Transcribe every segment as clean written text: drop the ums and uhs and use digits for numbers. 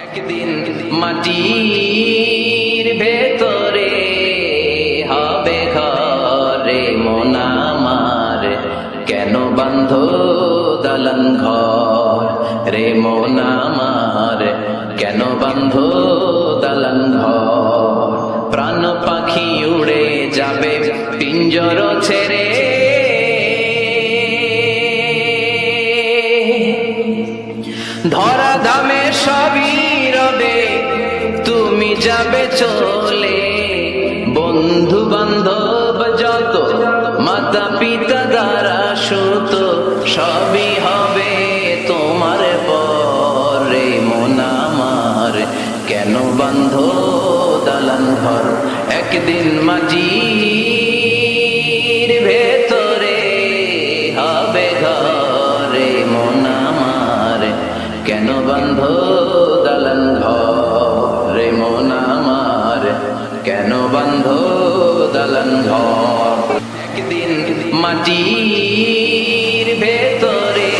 একদিন মাটির ভেতরে হবে ঘরে মন আমার, কেন বান্ধ দালান ঘর রে মন আমার, কেন বান্ধ দালান ঘর। প্রাণ পাখি উড়ে যাবে পিঞ্জর ছেড়ে, ধরা ধামে সবই রবে তুমি যাবে চলে। বন্ধু বান্ধব যত মাতা পিতা দ্বারা সুত সবই হবে তোমার পরে মন আমার, কেন বান্ধ দালান ঘর। একদিন মাটির ভেতরে হবে ঘরে মন আমার, কেন বান্ধ দালান ঘর রে মন আমার, কেন বান্ধ দালান ঘর। একদিন মাটির ভেতরে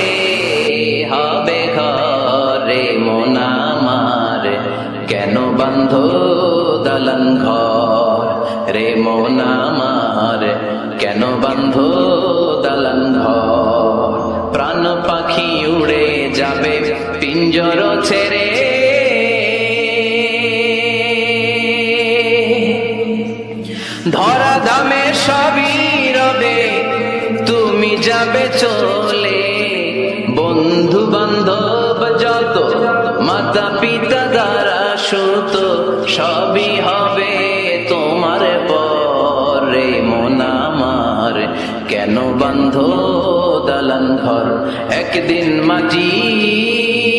হবে ঘরে মন আমার, কেন বান্ধ দালান ঘর রে মন আমার, কেন বান্ধ দালান ঘর। প্রাণ পাখি উড়ে যাবে পিঞ্জর ছেড়ে, ধরা ধামে সবই রবে তুমি যাবে চলে। বন্ধু বান্ধব যত মাতা পিতা দ্বারা সুত সবই হবে তোমার পরে মন আমার, কেন বান্ধ দালান ঘর। একদিন মাটির